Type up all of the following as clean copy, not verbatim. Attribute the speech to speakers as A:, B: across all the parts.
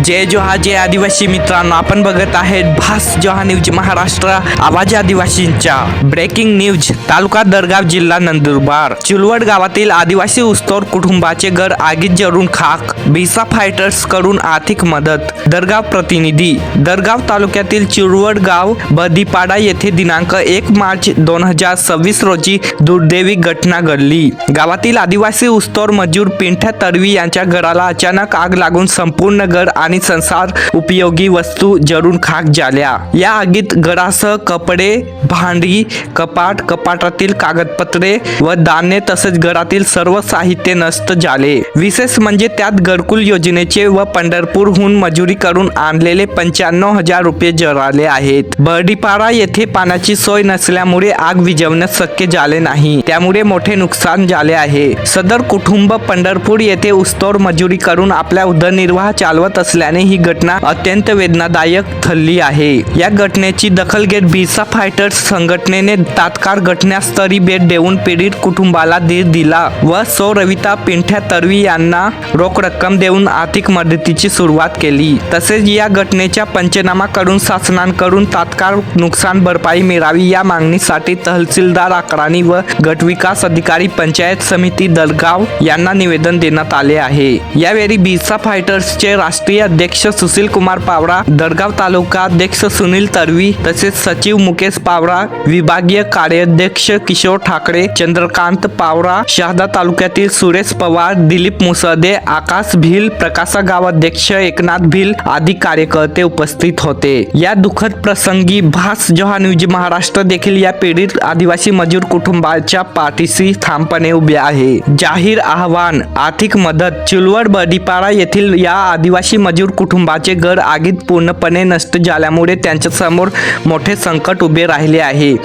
A: जय जोहार जय आदिवासी मित्रांनो, आपण बघत आहेत भास जोहा न्यूज महाराष्ट्र आवाज आदिवासींचा। Breaking news. तालुका दरगाव जिल्हा नंदुरबार। चिलवड गावातील आदिवासी ऊसतोड कुटुंबाचे घर आगीत जळून खाक। बिसा फायटर्स कडून आर्थिक मदत। दरगाव प्रतिनिधी। दरगाव तालुक्यातील चिलवड गाव बदीपाडा येथे दिनांक 1 मार्च 2026 रोजी दुर्दैवी घटना घडली। गावातील आदिवासी ऊसतोड मजूर पिंठ्या तडवी यांच्या घराला अचानक आग लागून संपूर्ण घर आणि संसार उपयोगी वस्तू जळून खाक झाल्या। या आगीत घरासह कपडे, भांडी, कपाटातील कागदपत्रे व धान्य तसेच घरातील सर्व साहित्य नष्ट झाले। विशेष म्हणजे त्यात घरकुल योजनेचे व पंढरपूरहून मजुरी करून आणलेले 95,000 रुपये जळाले आहेत। बर्डीपाडा येथे पाण्याची सोय नसल्यामुळे आग विझवणे शक्य झाले नाही, त्यामुळे मोठे नुकसान झाले आहे। सदर कुटुंब पंढरपूर येथे ऊसतोड मजुरी करून आपला उदरनिर्वाह चालवत असल्याने ही घटना अत्यंत वेदनादायक ठरली आहे। या घटनेची दखल घेत बिसा फायटर्स संघटनेने तात्काळ घटनास्थळी भेट देऊन पीडित कुटुंबाला धीर दिला व सौ रविता पिंठ्या तडवी यांना रोख रक्कम देऊन आर्थिक मदतीची सुरुवात केली। तसेच या घटनेचा पंचनामा करून शासनाकडून तात्काळ नुकसान भरपाई मिळावी या मागणीसाठी तहसीलदार अकराणी व गटविकास अधिकारी पंचायत समिती दलगाव यांना निवेदन देण्यात आले आहे। यावेळी बिसा फायटर्सचे राष्ट्रीय अध्यक्ष सुशील कुमार पावरा, दरगाव तालुका अध्यक्ष सुनील तडवी तसेच सचिव मुकेश पावरा, विभागीय कार्याध्यक्ष किशोर ठाकरे, चंद्रकांत पावरा, शहादा तालुक्यातील सुरेश पवार, दिलीप मुसदे, आकाश भिल, प्रकाश गावाध्यक्ष एकनाथ भिल आदी कार्यकर्ते उपस्थित होते। या दुःखद प्रसंगी भास जोहा न्यूज महाराष्ट्र देखील या पीडित आदिवासी मजूर कुटुंबाच्या पाठीशी ठामपणे उभे आहे। जाहीर आव्हान, आर्थिक मदत। चिलवड बर्डीपाडा येथील या आदिवासी मजूर कुटुंबाचे घर आगीत पूर्णपणे नष्ट झाल्यामुळे त्यांच्या समोर मोठे संकट उभे राहिले आहे।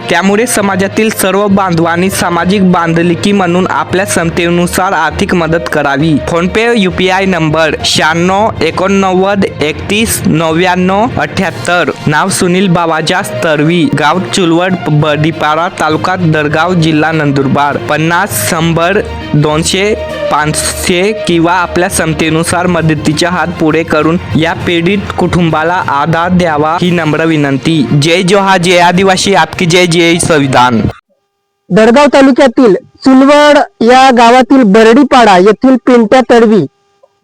A: त्यामुळे समाजातील सर्व बांधवांनी सामाजिक बांधिलकी म्हणून आपल्या क्षमतेनुसार आर्थिक मदत करावी। PhonePe UPI number 9689319978। नाव सुनील बाबाजास तडवी, गाव चिलवड बर्डीपाडा, तालुका दरगाव, जिल्हा नंदुरबार। 50 100 200 500 किंवा आपल्या क्षमतेनुसार मदतीचा हात पुढे करून या पीडित कुटुंबाला आधार द्यावा ही नम्र विनंती। जय जोहार जय आदिवासी, आपकी जय जय संविधान।
B: दरगाव तालुक्यातील चिलवड या गावातील बर्डीपाडा येथील पिंट्या तडवी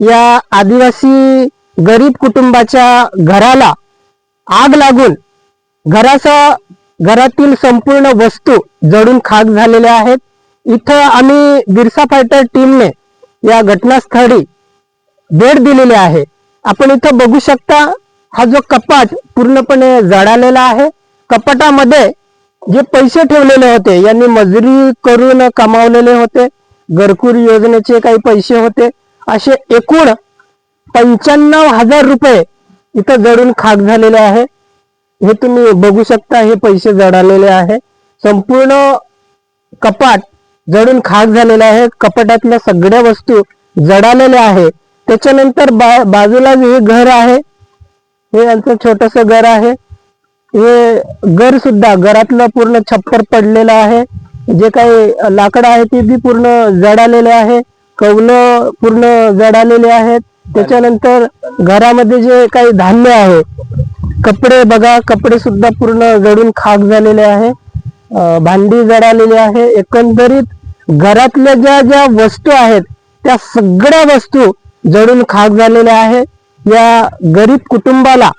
B: या आदिवासी गरीब कुटुंबाच्या घराला आग लागून घरातील संपूर्ण वस्तू जळून खाक झालेल्या आहेत। इथं आम्ही बिरसा फायटर टीमने या घटनास्थळी भेट दिलेली आहे। आपण इथं बघू शकता, हा जो कपाट पूर्णपणे जळालेला आहे। कपाटामध्ये जे पैसे ठेवलेले होते, यांनी मजुरी करून कमावलेले होते, घरकुल योजनेचे काही पैसे होते, असे एकूण 95,000 रुपये इथं जळून खाक झालेले आहे। हे तुम्ही बघू शकता, हे पैसे जळालेले आहे। संपूर्ण कपाट जळून खाक झालेले आहे। कपाटातल्या सगळ्या वस्तू जळालेल्या आहे। त्याच्यानंतर बाजूला हे घर आहे, हे यांचं छोटस घर आहे। हे घर सुद्धा, घरातलं पूर्ण छप्पर पडलेलं आहे। जे काही लाकडं आहे ते बी पूर्ण जळालेले आहे, कौलं पूर्ण जळालेले आहेत। त्याच्यानंतर घरामध्ये जे काही धान्य आहे, कपडे बघा, कपडे सुद्धा पूर्ण जळून खाक झालेले आहे। भांडी जळालेली आहे। एकंदरीत घरातल्या ज्या वस्तू आहेत त्या सगळ्या वस्तू जळून खाक झालेल्या आहे। या गरीब कुटुंबाला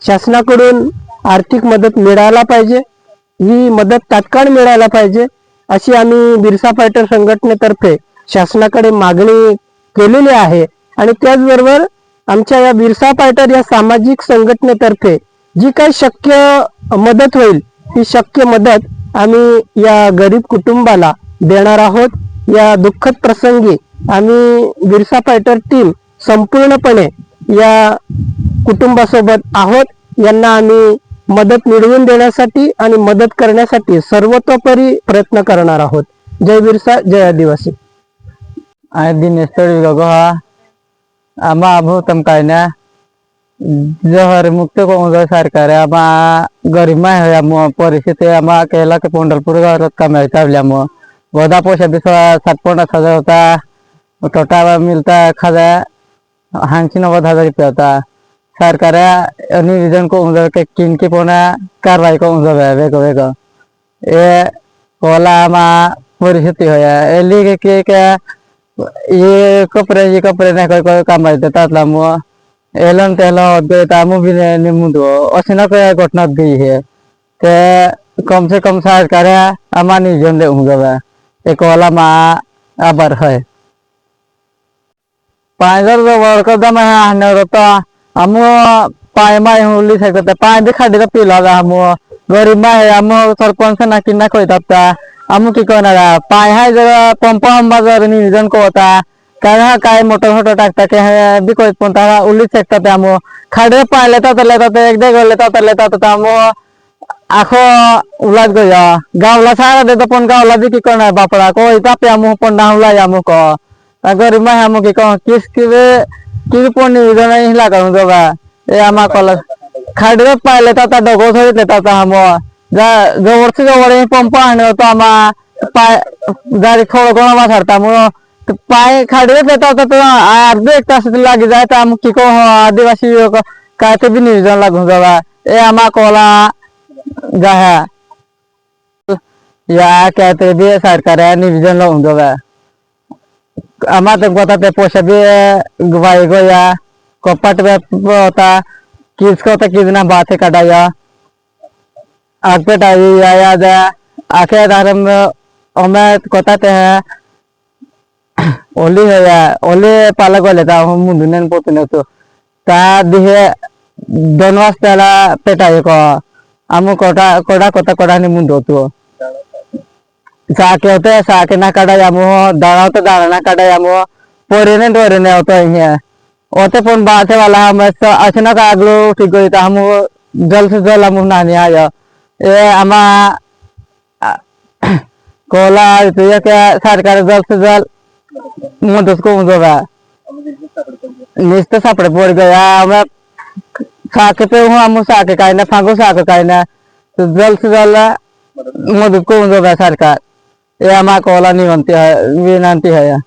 B: शासनाकडून आर्थिक मदत मिळायला पाहिजे, ही मदत तात्काळ मिळायला पाहिजे अशी आम्ही बिरसा फायटर संघटनेतर्फे शासनाकडे मागणी केलेली आहे। आणि त्याचबरोबर आमच्या या बिरसा फायटर या सामाजिक संघटनेतर्फे जी काही शक्य मदत होईल ती शक्य मदत आम्ही या गरीब कुटुंबाला देणार आहोत। या दुःखद प्रसंगी आम्ही बिरसा फायटर टीम संपूर्णपणे या कुटुंबासोबत आहोत। यांना आम्ही मदत मिळवून देण्यासाठी आणि मदत करण्यासाठी सर्वतोपरी प्रयत्न करणार आहोत। जय बिरसा जय आदिवासी।
C: दिनेश तडवी गगोहा आमा अभो तमकायना जहर मुक्त कोंगल सरकार आमा गरीब माय होया परिस्थिती आमा केला के पंढरपूर गावात कमाई चावल्यामुळे वदा पोषा 60-50 हजार होता, टोटा मिलता खाजा हांगची 90,000 रुपया होता सरकारे निवेदन करूंक जाय के किनकी पोना कारवाई करूंक जाय वेगळं वेगळं ए कोला मा परिस्थिती होया एली के ये कपडे नाही काय कामायचं तातला मु एलन तेला होता मुभी ने मुंडो असिना काय घटना गई है ते कम से कम सरकारे आमा निवेदन देऊंक जाय ए कोला मा आभार है 5,000 वर्कर दमा हाने होता हमो पाय माय होली सकते पाय भी खाड़ी पीला हमो गरीब मा है हमो सरपंच ना किन्ना कोई तपता हमो की कोना पाय है जरा पंप बाजार निवेदन को होता काय मोटर मोटर टाकता के भी कोई पंता उली सकता ते हमो खाड़ी पाय लेता एक दे लेता हमो आखो उलाद गया गावला सारा दे तो पण गावला भी की कोना बापरा को इतापे हमो पण डावला हमो को गरीब मा हमो की को किस पण निवेदन हिला करूं जबा ए आमा कॉलेज खाडे पाहिले तर डगो सोडले तर हमो जवळची जवळ पंप आणलं तो आमा पाय गाडी थोडं कोणा ठरता मग पाय खाडे देतात तर अर्धे 1 तास लागी जाय तर आम की को आदिवासी काय ते बी नियोजन लागून जावा ए आमा कोला गाहा या काय ते बी सरकार नियोजन लावून जावा आमा ते गोता ते पोषा बी गवाई गोया कपाट होता किसको तो कितना बातें कटाया आग पे टाई आया जा आखे धर्म हमें कोताते हैं ओली है या ओली पालक वाले था हम मुंडने पोतने तो ता दिहे दोनों वास्तेला पेटाई को आमु कोटा नहीं मुंडो तो साके होते साके ना कटाया आमु दाना होते दाना ना कटाया आमु पोरे ने होता है ओते पण बाथे वाला हम अचानक आगलो ठीक गई हम जल से जल हम नानी आया ए आमा कोला तो ये क्या सरकार जल से जल मदद को जोगा निस्ते सापड़े पड़ गया हम साके पे हूँ हम साके काय ना फागो साके काय ना तो जल से जल मदद को जोगा सरकार ये आमा कोला विनंती है